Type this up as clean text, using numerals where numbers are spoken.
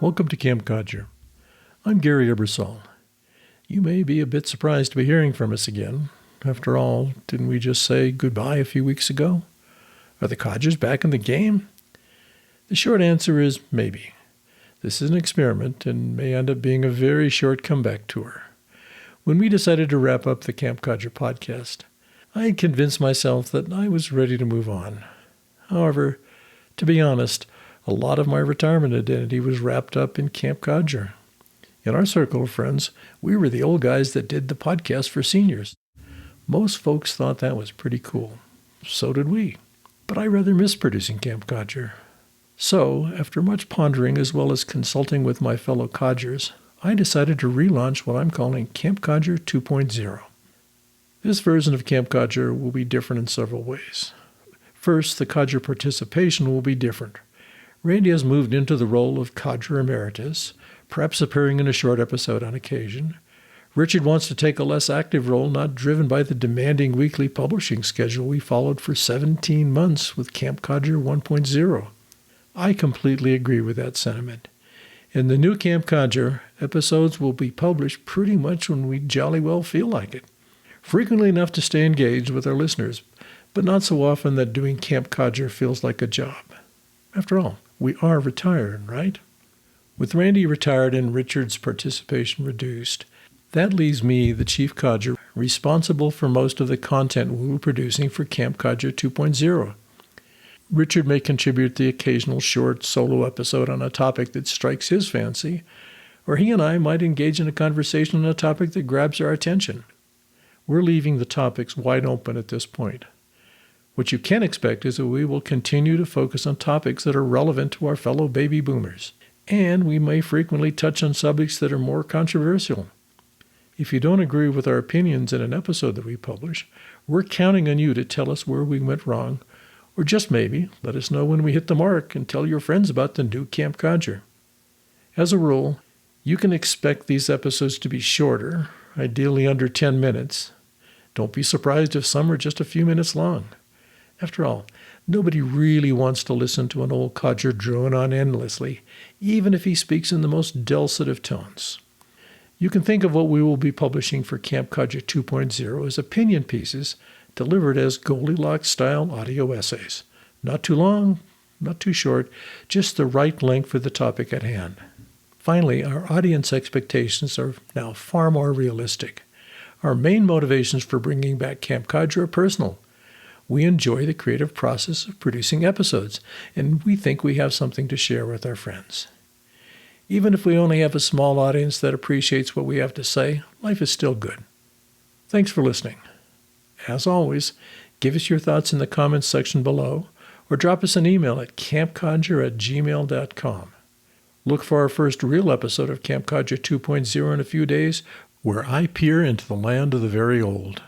Welcome to Camp Codger. I'm Gary Ebersole. You may be a bit surprised to be hearing from us again. After all, didn't we just say goodbye a few weeks ago? Are the Codgers back in the game? The short answer is maybe. This is an experiment and may end up being a very short comeback tour. When we decided to wrap up the Camp Codger podcast, I had convinced myself that I was ready to move on. However, to be honest, a lot of my retirement identity was wrapped up in Camp Codger. In our circle of friends, we were the old guys that did the podcast for seniors. Most folks thought that was pretty cool. So did we. But I rather miss producing Camp Codger. So, after much pondering as well as consulting with my fellow Codgers, I decided to relaunch what I'm calling Camp Codger 2.0. This version of Camp Codger will be different in several ways. First, the Codger participation will be different. Randy has moved into the role of Codger Emeritus, perhaps appearing in a short episode on occasion. Richard wants to take a less active role, not driven by the demanding weekly publishing schedule we followed for 17 months with Camp Codger 1.0. I completely agree with that sentiment. In the new Camp Codger, episodes will be published pretty much when we jolly well feel like it. Frequently enough to stay engaged with our listeners, but not so often that doing Camp Codger feels like a job. After all, we are retired, right? With Randy retired and Richard's participation reduced, that leaves me, the Chief Codger, responsible for most of the content we were producing for Camp Codger 2.0. Richard may contribute the occasional short solo episode on a topic that strikes his fancy, or he and I might engage in a conversation on a topic that grabs our attention. We're leaving the topics wide open at this point. What you can expect is that we will continue to focus on topics that are relevant to our fellow baby boomers, and we may frequently touch on subjects that are more controversial. If you don't agree with our opinions in an episode that we publish, we're counting on you to tell us where we went wrong, or just maybe let us know when we hit the mark and tell your friends about the new Camp Codger. As a rule, you can expect these episodes to be shorter, ideally under 10 minutes. Don't be surprised if some are just a few minutes long. After all, nobody really wants to listen to an old codger drone on endlessly, even if he speaks in the most dulcet of tones. You can think of what we will be publishing for Camp Codger 2.0 as opinion pieces delivered as Goldilocks-style audio essays. Not too long, not too short, just the right length for the topic at hand. Finally, our audience expectations are now far more realistic. Our main motivations for bringing back Camp Codger are personal. We enjoy the creative process of producing episodes, and we think we have something to share with our friends. Even if we only have a small audience that appreciates what we have to say, life is still good. Thanks for listening. As always, give us your thoughts in the comments section below, or drop us an email at campcodger@gmail.com. Look for our first real episode of Camp Codger 2.0 in a few days, where I peer into the land of the very old.